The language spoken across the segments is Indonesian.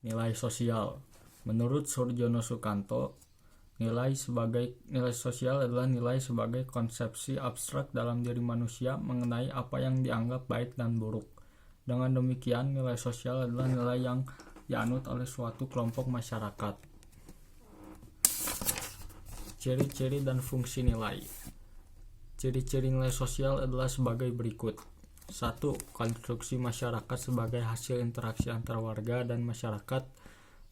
Nilai sosial. Menurut Surjono Sukanto, nilai sosial adalah nilai sebagai konsepsi abstrak dalam diri manusia mengenai apa yang dianggap baik dan buruk. Dengan demikian, nilai sosial adalah nilai yang dianut oleh suatu kelompok masyarakat. Ciri-ciri dan fungsi nilai. Ciri-ciri nilai sosial adalah sebagai berikut. 1. Konstruksi masyarakat sebagai hasil interaksi antar warga dan masyarakat.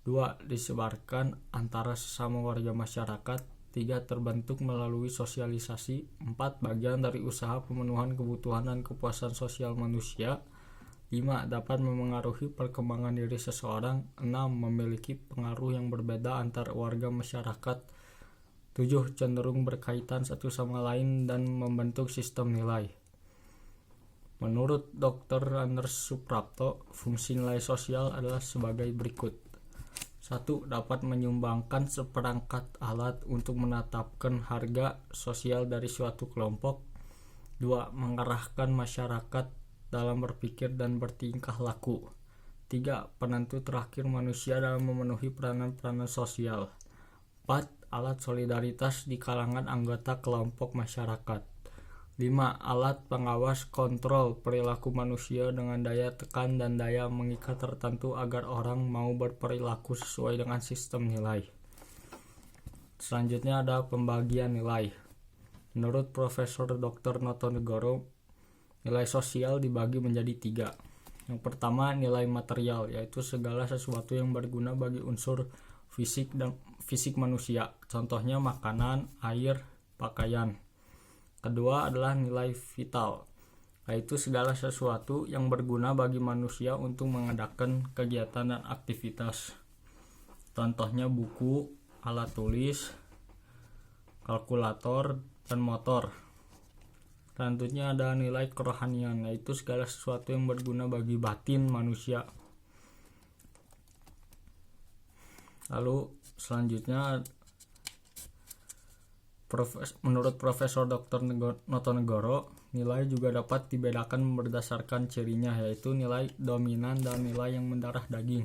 2. Disebarkan antara sesama warga masyarakat. 3. Terbentuk melalui sosialisasi. 4. Bagian dari usaha pemenuhan kebutuhan dan kepuasan sosial manusia. 5. Dapat memengaruhi perkembangan diri seseorang. 6. Memiliki pengaruh yang berbeda antar warga masyarakat. 7. Cenderung berkaitan satu sama lain dan membentuk sistem nilai. Menurut Dr. Anders Suprapto, fungsi nilai sosial adalah sebagai berikut. 1. Dapat menyumbangkan seperangkat alat untuk menetapkan harga sosial dari suatu kelompok. 2. Mengarahkan masyarakat dalam berpikir dan bertingkah laku. 3. Penentu terakhir manusia dalam memenuhi peranan-peranan sosial. 4. Alat solidaritas di kalangan anggota kelompok masyarakat. 5. Alat pengawas kontrol perilaku manusia dengan daya tekan dan daya mengikat tertentu agar orang mau berperilaku sesuai dengan sistem nilai. Selanjutnya ada pembagian nilai. Menurut Profesor Dr. Notonegoro, nilai sosial dibagi menjadi 3. Yang pertama, nilai material, yaitu segala sesuatu yang berguna bagi unsur fisik manusia. Contohnya makanan, air, pakaian. Kedua adalah nilai vital, yaitu segala sesuatu yang berguna bagi manusia untuk mengadakan kegiatan dan aktivitas. Contohnya buku, alat tulis, kalkulator, dan motor. Selanjutnya ada nilai kerohanian, yaitu segala sesuatu yang berguna bagi batin manusia. Lalu selanjutnya, menurut Profesor Dr. Notonegoro, nilai juga dapat dibedakan berdasarkan cirinya, yaitu nilai dominan dan nilai yang mendarah daging.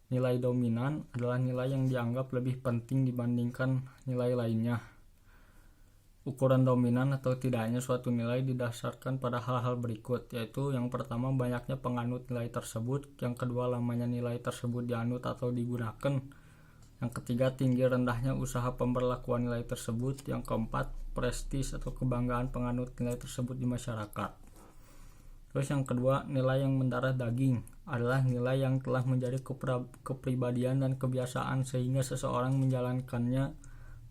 Nilai dominan adalah nilai yang dianggap lebih penting dibandingkan nilai lainnya. Ukuran dominan atau tidaknya suatu nilai didasarkan pada hal-hal berikut, yaitu yang pertama, banyaknya penganut nilai tersebut. Yang kedua, lamanya nilai tersebut dianut atau digunakan. Yang ketiga, tinggi rendahnya usaha pemberlakuan nilai tersebut. Yang keempat, prestis atau kebanggaan penganut nilai tersebut di masyarakat. Terus yang kedua, nilai yang mendarah daging adalah nilai yang telah menjadi kepribadian dan kebiasaan sehingga seseorang menjalankannya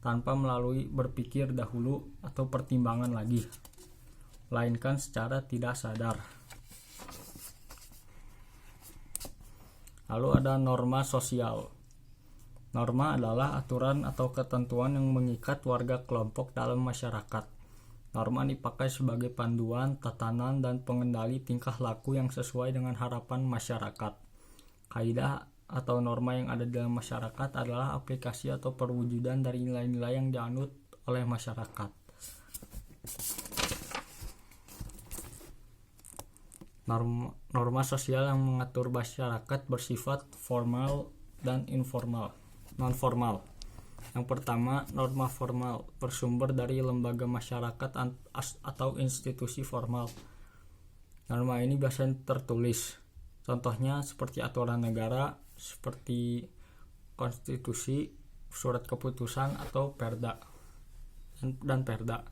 tanpa melalui berpikir dahulu atau pertimbangan lagi, melainkan secara tidak sadar. Lalu ada norma sosial. Norma adalah aturan atau ketentuan yang mengikat warga kelompok dalam masyarakat. Norma dipakai sebagai panduan, tatanan, dan pengendali tingkah laku yang sesuai dengan harapan masyarakat. Kaidah atau norma yang ada dalam masyarakat adalah aplikasi atau perwujudan dari nilai-nilai yang dianut oleh masyarakat. Norma sosial yang mengatur masyarakat bersifat formal dan non-formal. Yang pertama, norma formal bersumber dari lembaga masyarakat atau institusi formal. Norma ini biasanya tertulis. Contohnya seperti aturan negara, seperti konstitusi, surat keputusan, atau perda dan perda.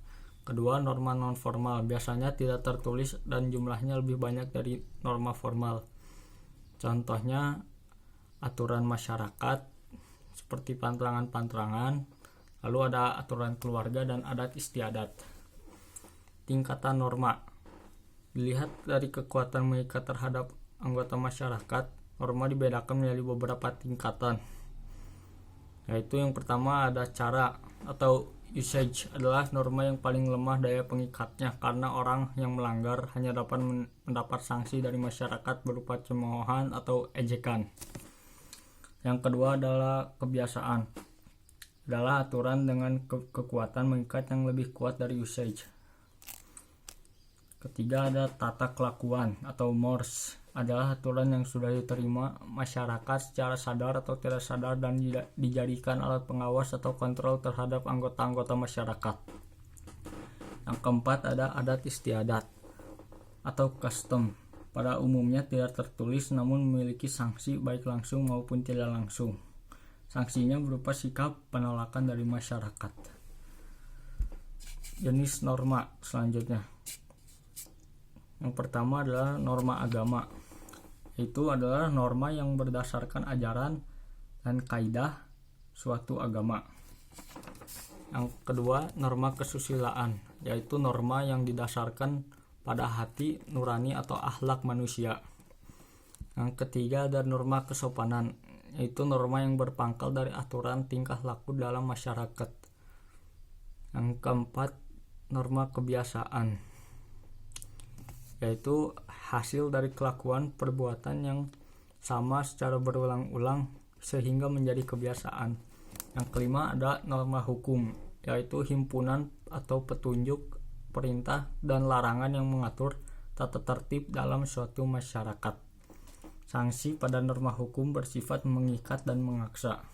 Kedua, norma non-formal biasanya tidak tertulis dan jumlahnya lebih banyak dari norma formal. Contohnya aturan masyarakat seperti pantangan-pantangan, lalu ada aturan keluarga dan adat istiadat. Tingkatan norma dilihat dari kekuatan mengikat terhadap anggota masyarakat. Norma dibedakan menjadi beberapa tingkatan, yaitu yang pertama ada cara atau usage, adalah norma yang paling lemah daya pengikatnya karena orang yang melanggar hanya dapat mendapat sanksi dari masyarakat berupa cemoohan atau ejekan. Yang kedua adalah kebiasaan, adalah aturan dengan kekuatan mengikat yang lebih kuat dari usage. Ketiga ada tata kelakuan atau mores, adalah aturan yang sudah diterima masyarakat secara sadar atau tidak sadar dan dijadikan alat pengawas atau kontrol terhadap anggota-anggota masyarakat. Yang keempat ada adat istiadat atau custom. Pada umumnya tidak tertulis namun memiliki sanksi baik langsung maupun tidak langsung. Sanksinya berupa sikap penolakan dari masyarakat. Jenis norma selanjutnya. Yang pertama adalah norma agama. Itu adalah norma yang berdasarkan ajaran dan kaidah suatu agama. Yang kedua, norma kesusilaan, yaitu norma yang didasarkan pada hati nurani atau akhlak manusia. Yang ketiga ada norma kesopanan, yaitu norma yang berpangkal dari aturan tingkah laku dalam masyarakat. Yang keempat, norma kebiasaan, yaitu hasil dari kelakuan perbuatan yang sama secara berulang-ulang sehingga menjadi kebiasaan. Yang kelima ada norma hukum, yaitu himpunan atau petunjuk, perintah, dan larangan yang mengatur tata tertib dalam suatu masyarakat. Sanksi pada norma hukum bersifat mengikat dan memaksa.